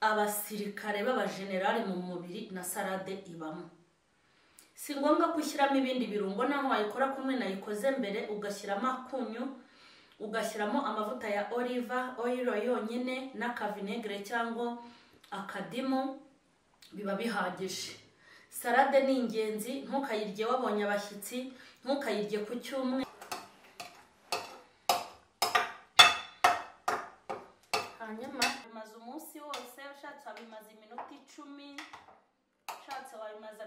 abasirikare b'abajenerali mu mubiri na salade ibamo. Si ngombwa gushyiramo ibindi birungo, naho wayikora kumwe nayikoze mbere, ugashyiramo akunyu, ugashyiramo amavuta ya olive oil yonyine n'akavinegre cyangwa akadimu, biba bihagije. Salade ni ingenzi, ntukayirye wabonye abashyitsi, ntukayirye ku cyumweru. Hanyuma bimaze umunsi wose, ushatse wabimaze iminota 10, ushatse wabimaza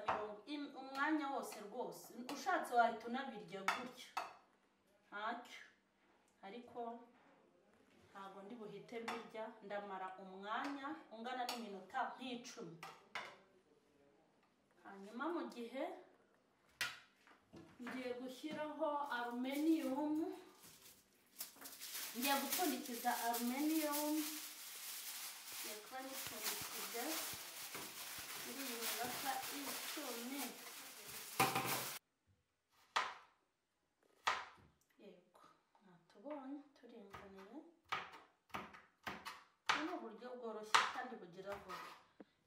umwanya wose rwose, ushatse wahita unabirya gutyo ntacyo, ariko ntabwo ndi buhite birya, ndamara umwanya ungana n'iminota nk'icumi. Hanyuma mu gihe ngiye gushyiraho aluminium, ngiye gupfundikiza aluminium, ngiye kuba nipfundikije muri iyi minota 10. Yego, natubonye turinganiye. Ni uburyo bworoshye kandi bugira vuba.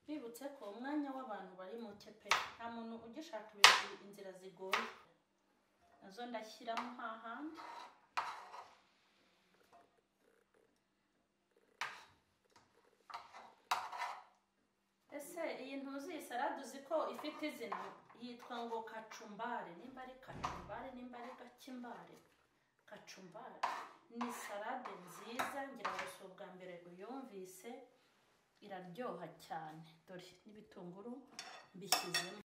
Bibutse ko umwanya w'abantu bari mu kepe, nta muntu ugishaka inzira zigoye. Nazo ndashyiramo hahandi. Ese iyi ntuzi salade uzi ko ifite izina? Yitwa ngo kacumbare. Nimba ari kacumbare, nimba ari gakimbare. Kacumbare ni salade nziza, ngira ngo si ubwa mbere uyumvise. Iraryoha cyane, dore n'ibitunguru mbishyizemo.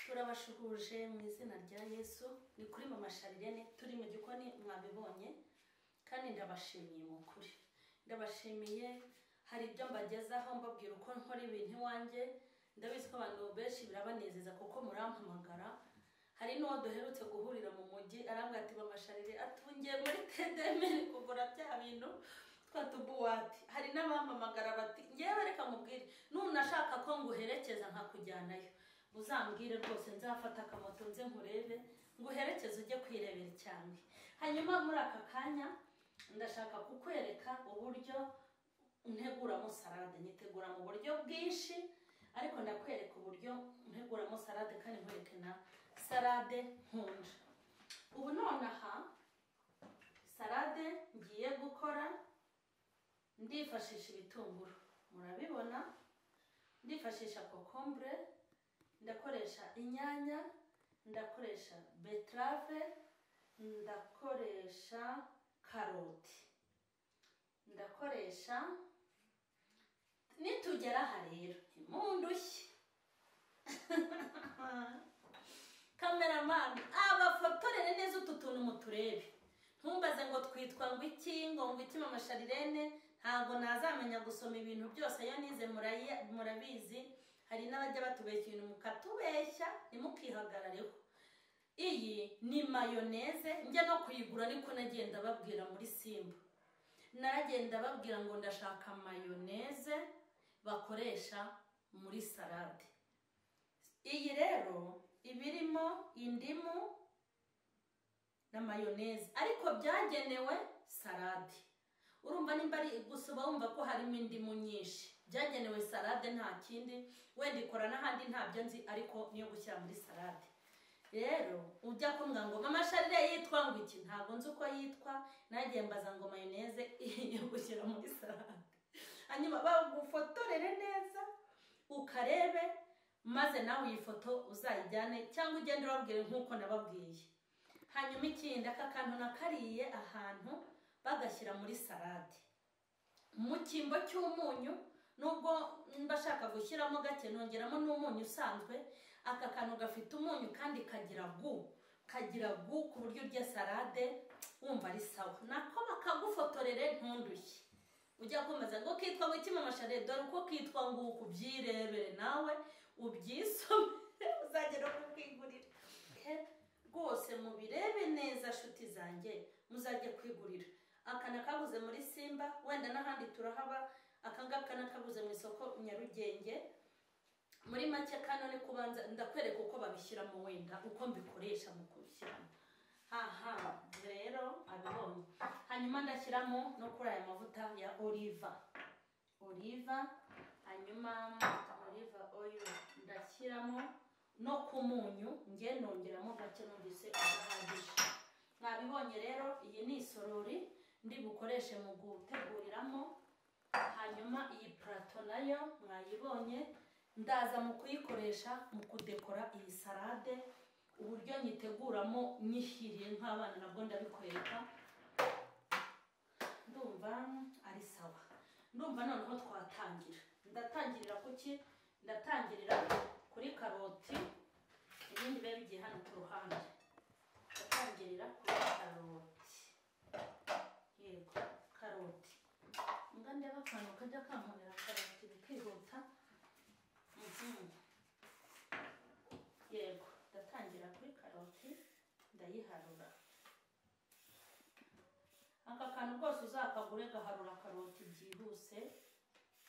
Turabashuhuje mu izina rya Yesu. Ni kuri Mama Sharirene, turi mu gikoni mwabibonye, kandi ndabashimiye mu kuri. Ndabashimiye, hari ibyo mbagezaho mbabwira uko nkora ibintu iwanjye. Ndabizi ko abantu benshi birabanezeza kuko murampamagara. Hari n'uwo duherutse guhurira mu mujyi, arambwira ati Mama Sharirene, atungiye muri Tedemere kugura bya bintu twatubuwati. Hari n'abampamagara bati ngewe reka mubwire, nunashaka ko nguherekeza nkakujyanayo, uzambwire rwose nzafata akamoto nze nkurebe nguherekeze ujye kwirebera cyane. Hanyuma muri aka kanya ndashaka kukwereka uburyo nteguramo salade. Nitegura mu buryo bwinshi, ariko ndakwereka uburyo nteguramo salade kandi nkwereke na salade nkunda. Ubu nonaha salade ngiye gukora ndifashisha ibitunguru, murabibona, ndifashisha kokombure, ndakoresha inyanya, ndakoresha betrave, ndakoresha karoti, ndakoresha, nitugera aha rero ntimundushye cameraman abafotorere neza utu tuntu muturebe, ntumbaze ngo twitwa ngo iki, ngo iki Mama Sharirene, ntabwo nazamenya gusoma ibintu byose. Iyo nize murabizi, hari n'abajya batubeshya ibintu mukatubeshya, ntimukihagarareho. Iyi ni mayoneze, njya no kuyigura niko nagenda babwira muri Simba. Naragenda babwira ngo ndashaka mayoneze bakoresha muri salade. Iyi rero ibirimo indimu na mayoneze, ariko byagenewe salade. Urumva nimba ari gusuba wumva ko byagenewe salade nta kindi, wenda ikora n'ahandi ntabyo nzi, ariko niyo gushyira muri salade. Rero ujya kumbwira ngo mama Charire yitwa ngo iki, ntabwo nzi uko yitwa, nagiye mbaza ngo mayoneze yo gushyira muri salade. Hanyuma bagufotorere neza ukarebe, maze nawe iyi foto uzayijyane cyangwa ugende urabwire nk'uko nababwiye. Hanyuma ikindi, aka kantu nakariye ahantu bagashyira muri salade mu cyimbo cy'umunyu, nubwo mbashaka gushyiramo gake nongeramo n'umunyu usanzwe. Aka kantu gafite umunyu kandi kagira gu ku buryo urya salade wumva ari sawa. Nako bakagufotorere ntundushye, ujya kumaza ngo kitwa ngo mama Charire, dore uko kitwa ngo ukubyirebere nawe ubyisome uzagera kwigurira. Rwose mubirebe neza shuti zanjye, muzajye kwigurira. Aka nakabuze muri Simba, wenda n'ahandi turahaba. Aka ngaka nakabuze mu isoko Nyarugenge. Muri make kano ni kubanza ndakwereka uko babishyiramo, wenda uko mbikoresha mu kubishyiramo. Rero abibonye. Hanyuma ndashyiramo no kuri aya mavuta ya oliva. Hanyuma oliva oil ndashyiramo no ku munyu, nge nongeramo gake numvise adahagije. Mwabibonye rero, iyi ni isorori ndi bukoreshe mu guteguriramo. Hanyuma iyi plato nayo mwayibonye, ndaza mu kuyikoresha mu kudekora iyi salade. Uburyo nyiteguramo nyishyiriye nk'abana nabwo ndabikwereka. Ndumva ari sawa. Ndumva noneho twatangira. Ndatangirira kuki? Ndatangirira kuri karoti, ibindi biba bigiye hano ku ruhande. Ndatangirira kuri karoti. Yego, karoti. Ndeba akantu kajya kankorera karoti bikihuta. Yego, ndatangira kuri karoti ndayiharura. Aka kantu rwose uzakagure gaharura karoti byihuse,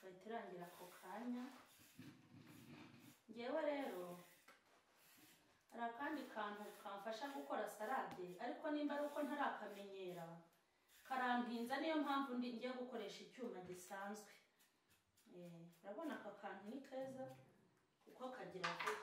gahita irangira ako kanya. Ngewe rero hari akandi kantu kamfasha gukora salade, ariko nimba ari uko ntarakamenyera karampinza, niyo mpamvu ngiye gukoresha icyuma gisanzwe. Urabona aka kantu ni keza kuko kagira vuba.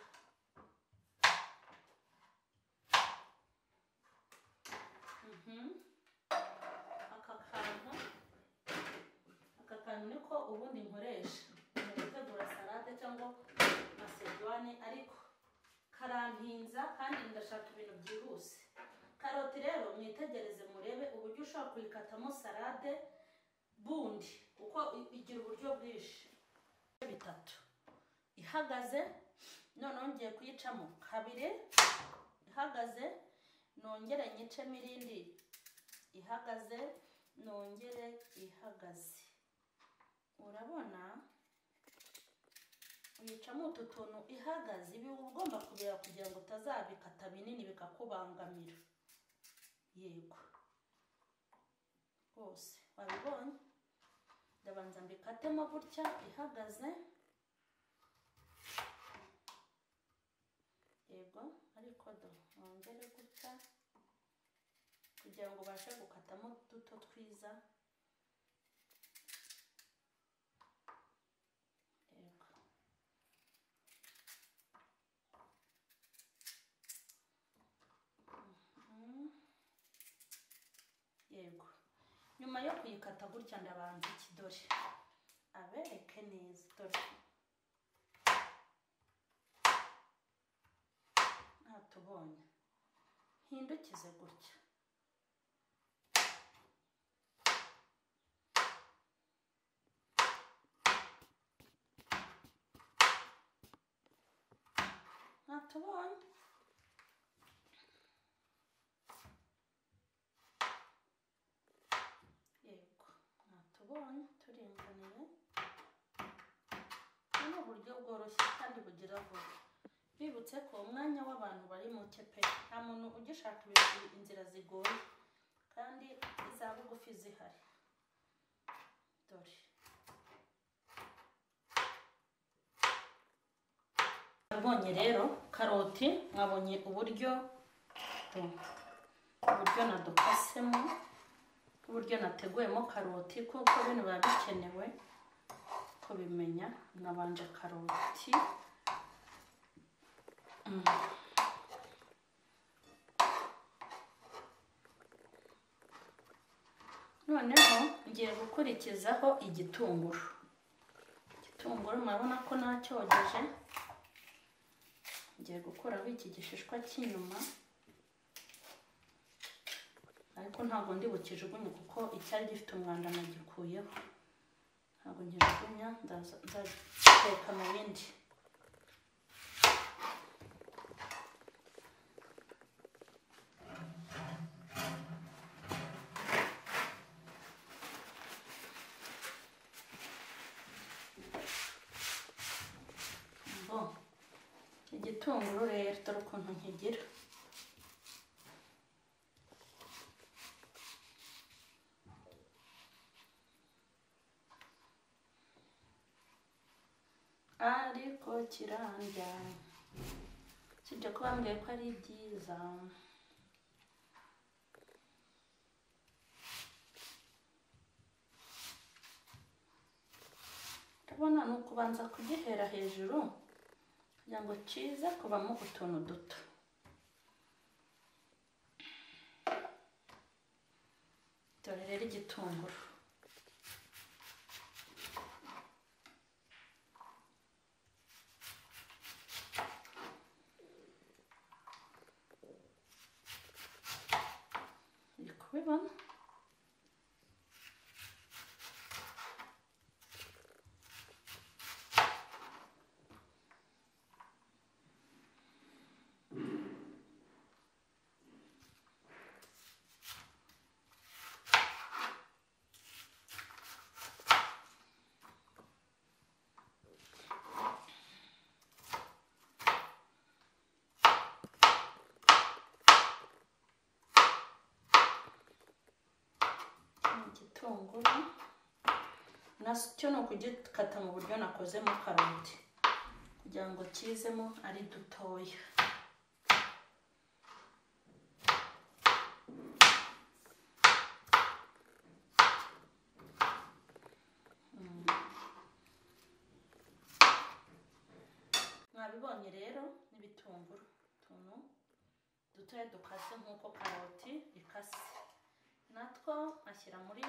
Aka kantu niko ubundi nkoresha mu gutegura salade cyangwa masedwane, ariko karampinza kandi ndashaka ibintu byihuse. Karoti rero mwitegereze murebe uburyo ushobora kuyikatamo salade bundi, kuko igira uburyo bwinshi. Bitatu ihagaze, noneho ngiye kuyicamo kabiri ihagaze, nongere nyicemo irindi ihagaze, nongere ihagaze. Urabona uyicamo utu tuntu ihagaze, ibi ugomba kubera kugira ngo utazabikata binini bikakubangamira. Yego rwose wabibonye. Ndabanza mbikatemo gutya ihagaze. Yego, ariko nongere gutya kugira ngo ubashe gukatamo duto twiza. Yego. Yego. Nyuma yo kuyikata gutya ndabanza ikidore abereke neza. Dore natubonye hindukize gutya. Natubonye. Turinganiye. Ni uburyo bworoshye kandi bugira vuba. Bibutse ko umwanya w'abantu bari muke pe, nta muntu ugishaka inzira zigoye kandi iza bugufi zihari. Dore mwabonye rero karoti, mwabonye uburyo nadukasemo, uburyo nateguyemo karoti, kuko bino biba bikenewe ko kubimenya nabanje karoti. Noneho ngiye gukurikizaho igitunguru. Igitunguru murabona ko nacyogeje. Ngiye gukuraho iki gishishwa cy'inyuma, ariko ntabwo ndi bukijugunye kuko icyari gifite umwanda nagikuyeho. Ntabwo nkijugunya, nzateka mu bindi. Igitunguru rero dore ukuntu nkigira. Ariko kirandya, sibyo ko bambwiye ko ari byiza. Urabona ni ukubanza kugihera hejuru kugira ngo kize kubamo utuntu duto. Dore rero igitunguru. Uri kubibona? Igitunguru nacyo ni ukugikata mu buryo nakozemo karoti kugira ngo kizemo ari dutoya. Mwabibonye rero n'ibitunguru tuntu dutoya dukase nk'uko karoti ikase, natwo ashyira muri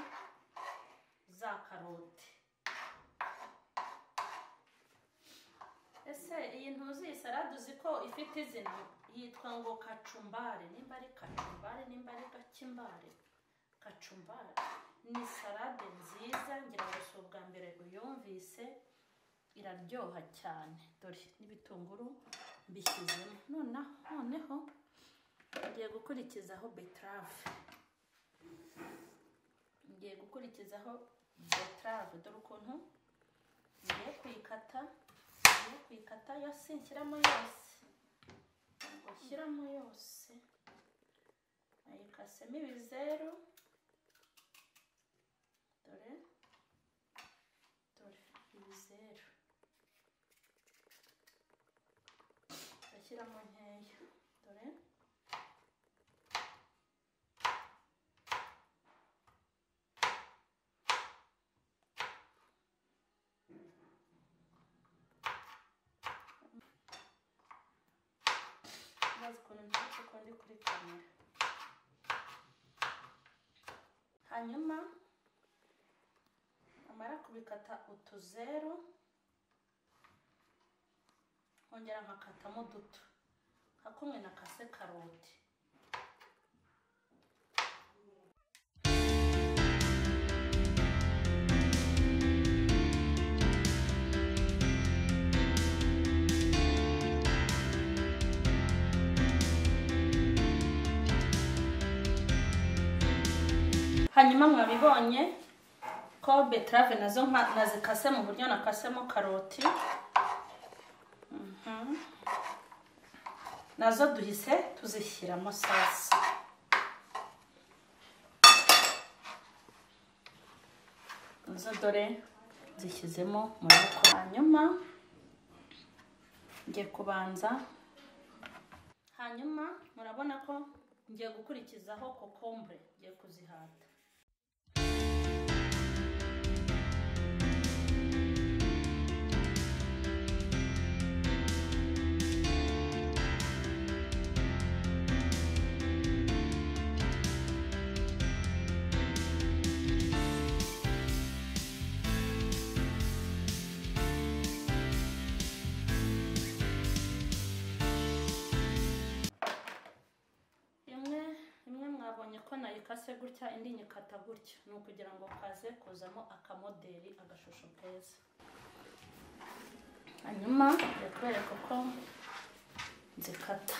za karoti. Ese iyi ntuzi iyi salade uzi ko ifite izina yitwa ngo kacumbare? Nimba ari kacumbare, nimba ari gakimbare, kacumbare ni salade nziza, ngira ngo si ubwa mbere uyumvise, iraryoha cyane. Dore n'ibitunguru mbishyizemo. Noneho ngiye gukurikizaho beterave. Ngiye gukurikizaho beterave. Dore ukuntu ngiye kuyikata. Ngiye kuyikata yose, nshyiramo yose. Gushyiramo yose. Nayikasemo ibizeru. Dore ibizeru. Ndashyiramo nkeya. Dore maze ukuntu ntacyo ko ndi kuri kamera. Hanyuma amara kubikata utuzeru, nkongera nkakatamo duto nka kumwe nakase karoti. Hanyuma mwabibonye ko beterave nazo nazikase mu buryo nakasemo karoti. Nazo duhise tuzishyiramo sasa. Nazo dore zishyizemo muri ko. Hanyuma ngiye kubanza. Hanyuma murabona ko ngiye gukurikizaho kokombure, ngiye kuzihata. nyikase gutya indi nyikata gutya ni ukugira ngo kaze kuzamo akamodeli agashusho keza. Hanyuma yakwereka ko nzikata.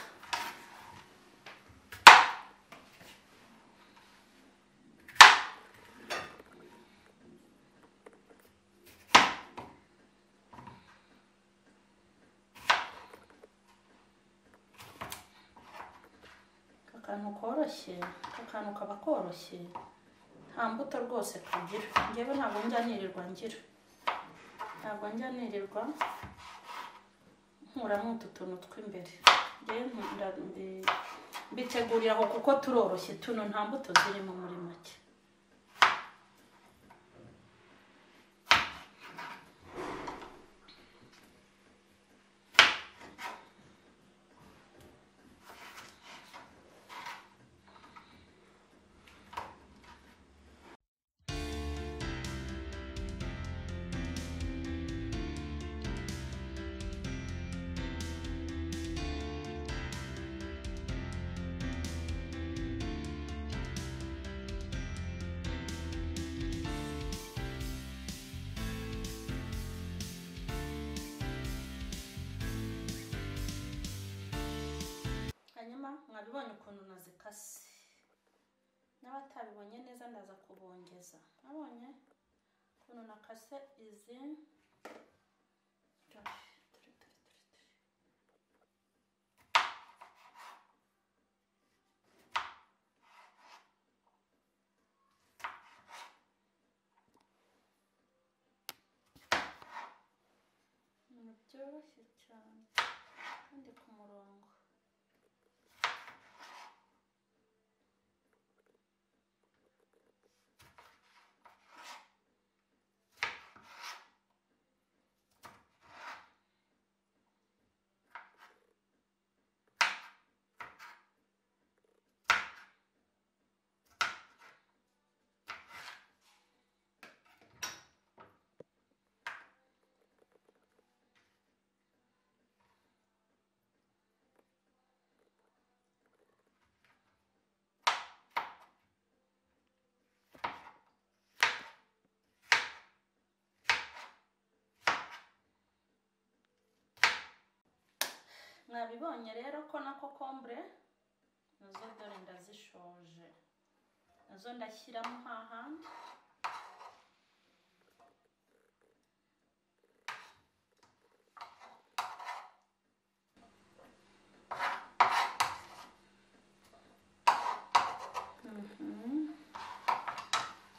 Akantu koroshye, akantu kaba koroshye, nta mbuto rwose kagira. Njyewe ntabwo njya nirirwa ngira, ntabwo njya nirirwa nkuramo utu tuntu tw'imbere. Mbitegurira aho kuko turoroshye, tuno nta mbuto zirimo muri make. Hanyuma mwabibonye ukuntu nazikase, n'abatabibonye neza ndaza kubongeza. Nabonye ukuntu nakase izi, byoroshye cyane kandi ku murongo. Mwabibonye rero ko na kokombure nazo dore ndazishoje, nazo ndashyiramo hahandi.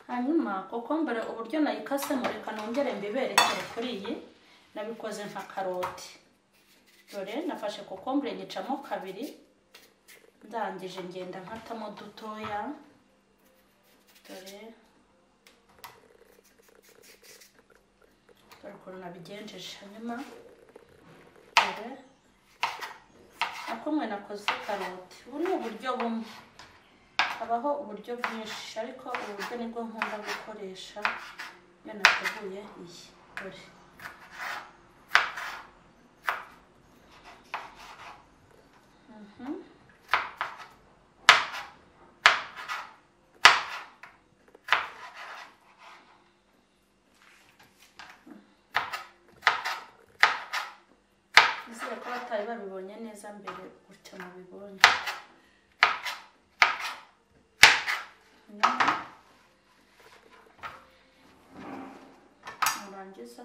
Hanyuma kokombure uburyo nayikasemo reka nongere mbiberekere kuri iyi. Nabikoze nka karoti. Dore nafashe kokombure nyicamo kabiri, ndangije ngenda nkatamo dutoya. Dore ukuntu nabigenjeje. Hanyuma dore akomwe nakoze karoti. Ubu ni uburyo bumwe, habaho uburyo bwinshi ariko ubu buryo nibwo nkunda gukoresha iyo nateguye iyi. Dore nizere ko batari babibonye neza mbere gutyo mubibonye. Murangiza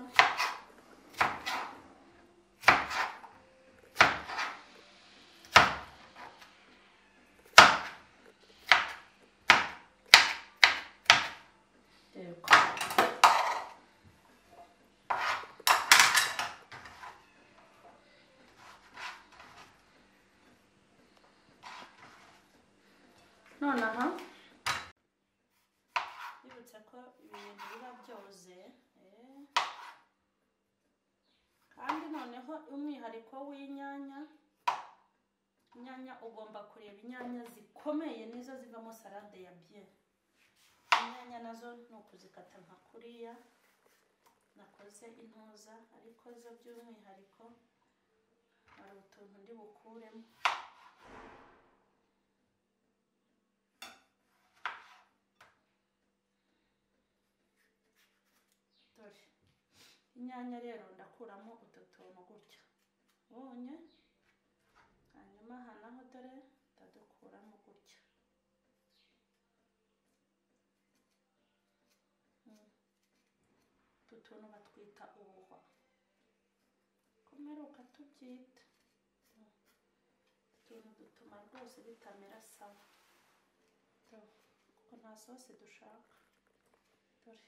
nonaha bibutse ko ibintu biba byoze, kandi noneho umwihariko w'inyanya, inyanya ugomba kureba inyanya zikomeye nizo zivamo salade ya bien. Inyanya nazo ni ukuzikata nka kuriya nakoze intuza, ariko zo by'umwihariko hari utuntu ndi bukuremo. inyanya rero ndakuramo utu tuntu gutya ubonye, hanyuma aha naho dore ndadukuramo gutya. Utu tuntu batwita ubuhwa, kumeruka tubyita. Utuntu dutuma rwose bitamera sawa kuko nta sosi dushaka. Dore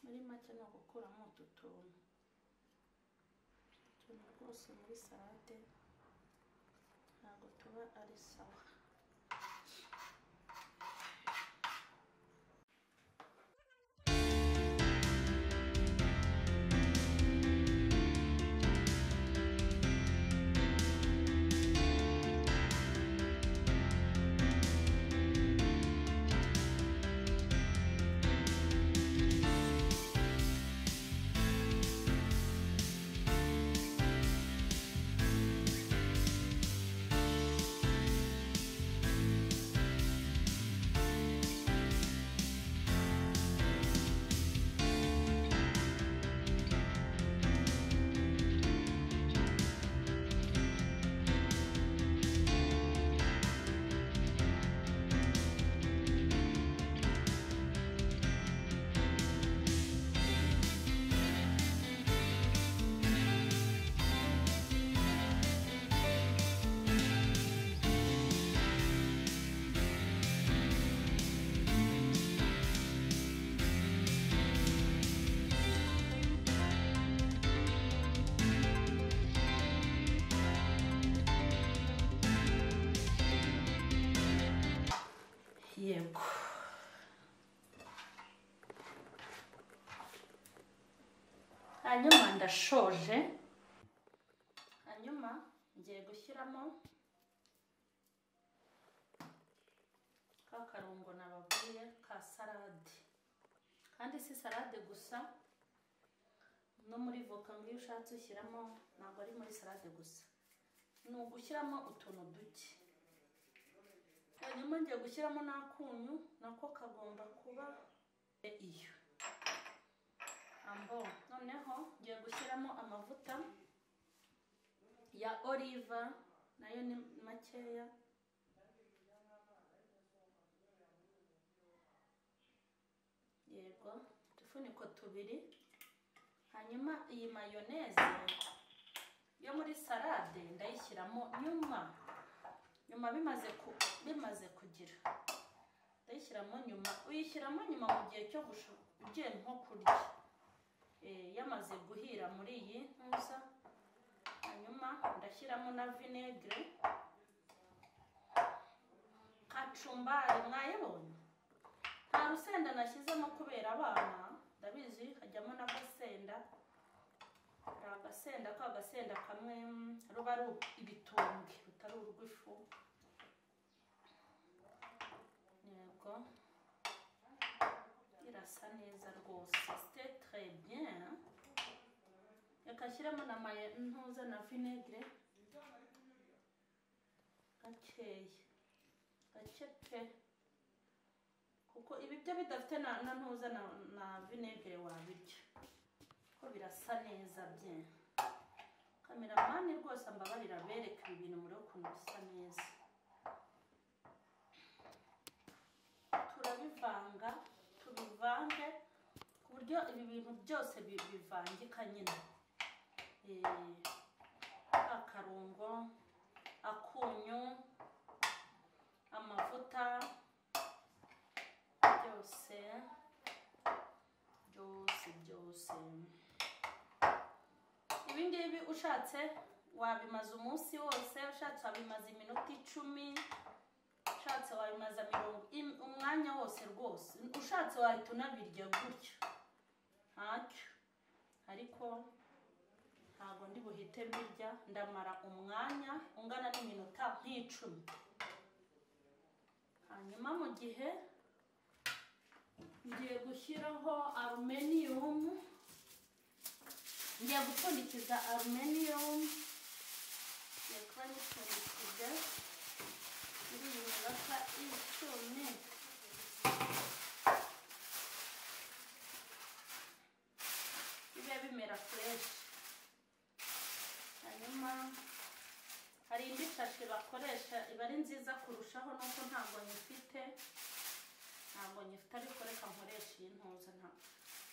muri make ni ugukuramo utu tuntu rwose muri salade ntabwo tuba ari sawa. Yego, hanyuma ndashoje, hanyuma ngiye gushyiramo ka karungo nababwiye ka salade, kandi si salade gusa, no muri voka ngo iyo ushatse ushyiramo, ntabwo ari muri salade gusa, ni ugushyiramo utuntu duke. Hanyuma ngiye gushyiramo n'akunyu, nako kagomba kuba iyo ambo. Noneho ngiye gushyiramo amavuta ya olive, nayo ni makeya. Yego, udufuniko tubiri. Hanyuma iyi mayoneze yo muri salade ndayishyiramo nyuma bimaze kugira, ndayishyiramo nyuma. Uyishyiramo nyuma mu gihe cyo ugiye nko kurya, yamaze guhira muri iyi ntuza. Hanyuma ndashyiramo na vinegere, kacumbari. Mwayibonye nta rusenda nashyizemo kubera abana, ndabizi hajyamo n'agasenda. Agasenda kagasenda kamwe ruba ari ibitumbwe rutari urw'ifu. Yego, irasa neza rwose, c'est très bien. Reka nshyiremo na ntuza na vinegere gakeya, gake pe, kuko ibi byo bidafite na ntuza na vinegere wabirya ko birasa neza bien. Kameramani rwose ambabarira bereka ibi bintu muri ukuntu bisa neza. Turabivanga, tubivange ku buryo ibi bintu byose bivangika nyine. Akarungo, akunyu, amavuta, byose. Ibi ngibi ushatse wabimaza umunsi wose, ushatse wabimaza iminota 10, ushatse wabimaza umwanya wose rwose, ushatse wahita unabirya gutyo ntacyo, ariko ntabwo ndi buhite mbirya, ndamara umwanya ungana n'iminota nk'icumi. Hanyuma mu gihe ngiye gushyiraho aluminium, ngiye gupfundikiza aluminium, ngiye kuba nyipfundikije muri iyi minota 10 bibe bimera fresh. Hanyuma hari indi shashi bakoresha iba ari nziza kurushaho, nuko ntabwo nyifite ariko reka nkoresha iyi ntuza,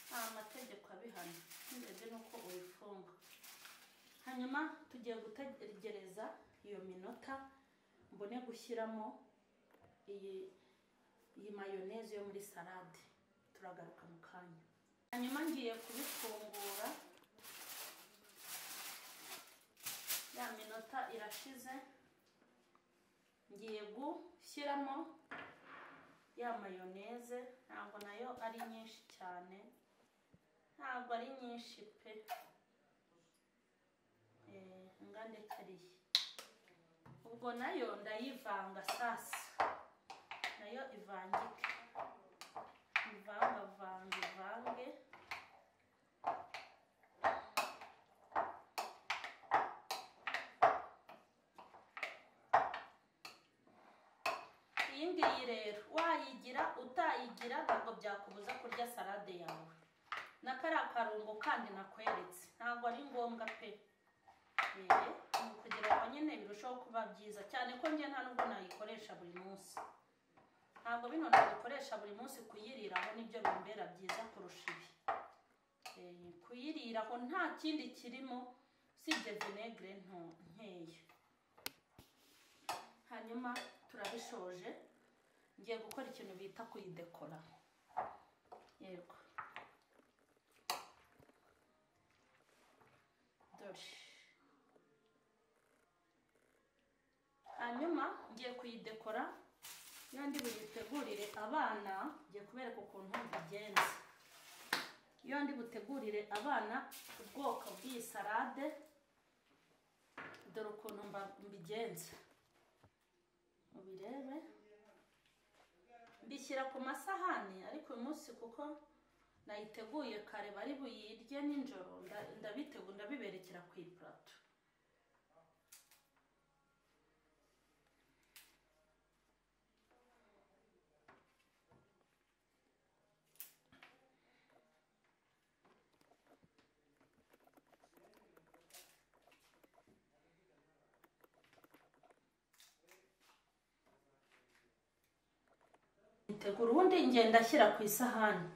nta mategeko abihana, ndetse nuko ubifunga. Hanyuma tugiye gutegereza iyo minota mbone gushyiramo iyi mayoneze yo muri salade, turagaruka mu kanya. Hanyuma ngiye kubifungura, ya minota irashize, ngiye gushyiramo ya mayoneze, ntabwo nayo ari nyinshi cyane, ntabwo ari nyinshi pe, ngandekeriye. Ubwo nayo ndayivanga sasa, nayo ivangike, ivange. Iyi ngiyi rero wayigira utayigira ntabwo byakubuza kurya salade yawe. N'akariya karungo kandi nakweretse ntabwo ari ngombwa pe, kugira ngo nyine birushaho kuba byiza cyane, ko njye nta nubwo nayikoresha buri munsi, ntabwo bino nabikoresha buri munsi. Kuyiriraho nibyo bimbera byiza kurusha ibi, kuyiriraho nta kindi kirimo usibye vinegere nkeya. Hanyuma turabishoje, ngiye gukora ikintu bita kuyidekora. Yego, dore. Hanyuma ngiye kuyidekora, iyo ndi buyitegurire abana, ngiye kubereka ukuntu mbigenza. Iyo ndi butegurire abana ubwoko bw'iyi salade, dore ukuntu mbigenza, mubirebe. Mbishyira ku masahani, ariko uyu munsi kuko nayiteguye kare bari buyirye nijoro, ndabiberekera ku iplato. Tegura ubundi ngenda ashyira ku isahani,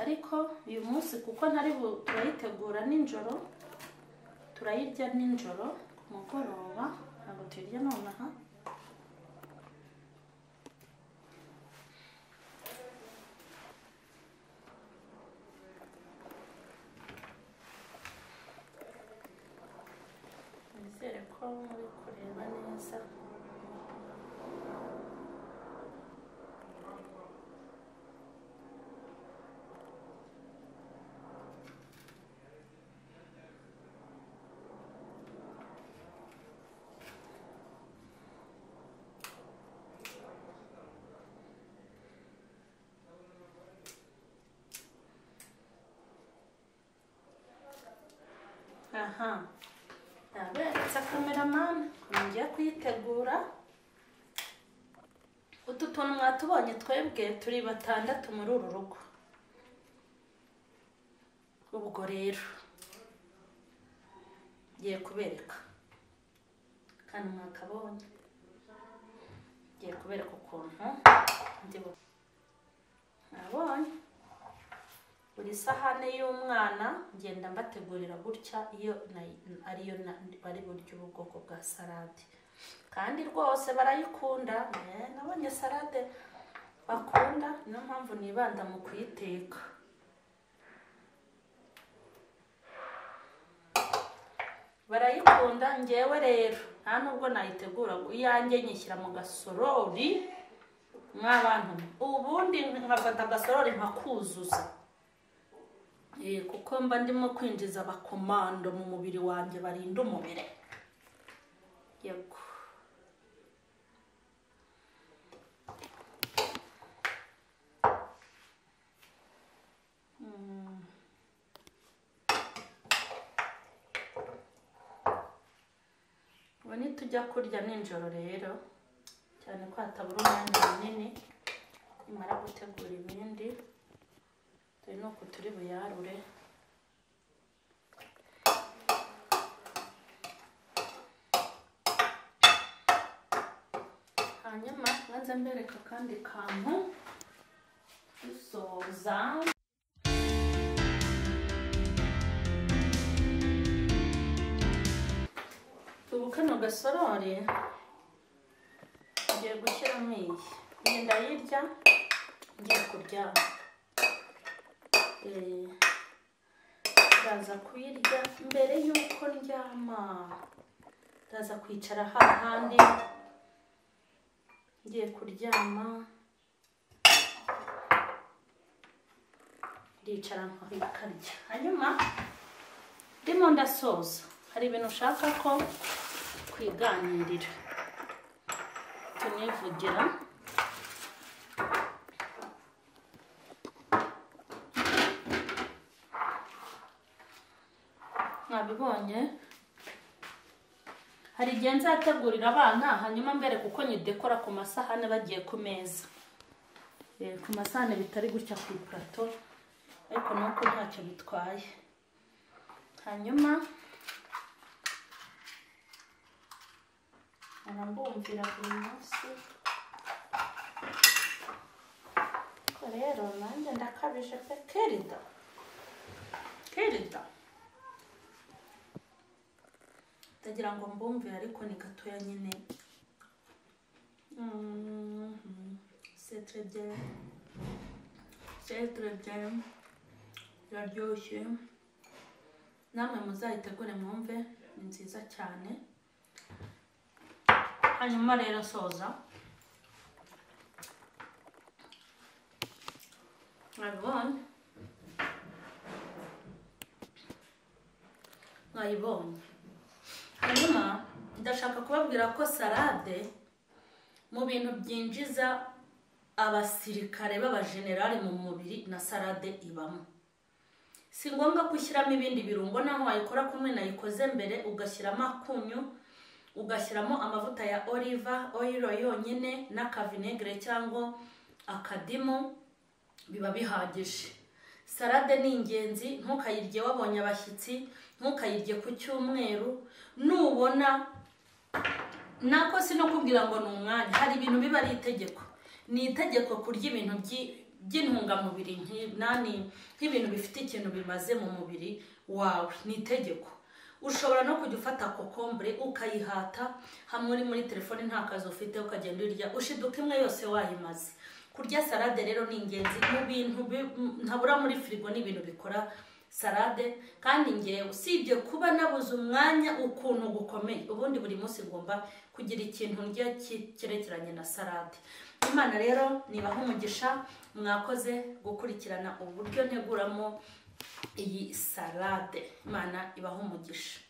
ariko uyu munsi kuko turayitegura nijoro, turayirya nijoro ku mugoroba, ntabwo tuyirya nonaha. Nizere ko muri kureba neza. Aha, naberetse kameramani ngiye kuyitegura. Utu tuntu mwatubonye twebwe turi 6 muri uru rugo. Ubwo rero ngiye kubereka, kandi mwakabonye, ngiye kubereka ukuntu nabonye buri sahane y'umwana ngenda mbategurira gutya, iyo ariyo bari buryo ubwoko bwa salade, kandi rwose barayikunda. Nabonye salade bakunda, niyo mpamvu nibanda mu kuyiteka. Barayikunda, ngewe rero nta nubwo nayitegura iyanjye nyishyira mu gasorori mw'abantu, ubundi nkafata agasorori nkakuzuza, kuko mba ndimo kwinjiza abakomando mu mubiri wanjye barinda umubiri. Yego. Tujya kurya nijoro rero, cyane ko hatabura umwanya munini nimara gutegura ibindi, dore nuko turi buyarure. Hanyuma nza mbereka kandi kantu dusoza. Kano gasorori ngiye gushyiramo iyi ndayirya ngiye kuryama. Ndaza kuyirya mbere y'uko ndyama, ndaza kwicara hahandi ngiye kuryama, ndicara nkakarya. Hanyuma ndimo ndasoza, hari ibintu ushaka ko twiganirira tunivugira. Mwabibonye, hari igihe nzategurira abana hanyuma mbere kuko nyidekora ku masahane bagiye ku meza, ku masahane bitari gutya ku ipurato, ariko nuko ntacyo bitwaye. Hanyuma mbumvira buri munsi ko rero nanjye ndakabije pe. Kerida ndagira ngo mbumvire, ariko ni gatoya nyine. C'est très bien, iraryoshye, namwe muzayitegure mwumve, ni nziza cyane. Hanyuma rero soza, mwayibonye. Hanyuma ndashaka kubabwira ko salade mu bintu byinjiza abasirikare b'abajenerali mu mubiri na salade ibamo. Si ngombwa gushyiramo ibindi birungo, naho wayikora kumwe nayikoze mbere, ugashyiramo akunyu, ugashyiramo amavuta ya olive oil yonyine n'akavinegre cyangwa akadimu, biba bihagije. Salade ni ingenzi, ntukayirye wabonye abashyitsi, ntukayirye ku cyumweru. Nubona nako sino kubwira ngo ni umwanya, hari ibintu biba ari itegeko. Ni itegeko kurya ibintu by'intungamubiri nk'ibintu bifite ikintu bimaze mu mubiri wawe, ni itegeko. Ushobora no kujya ufata kokombure ukayihata hamwe uri muri telefone nta kazi ufite, ukagenda urya ushiduka imwe yose wayimaze. Kurya salade rero ni ingenzi, mu bintu ntabura muri firigo, ni ibintu bikora salade. Kandi ngewe usibye kuba nabuze umwanya ukuntu gukomeye, ubundi buri munsi ngomba kugira ikintu ndya cyerekeranye na salade. Imana rero nibaha umugisha, mwakoze gukurikirana uburyo nteguramo iyi salade. Imana ibaha umugisha.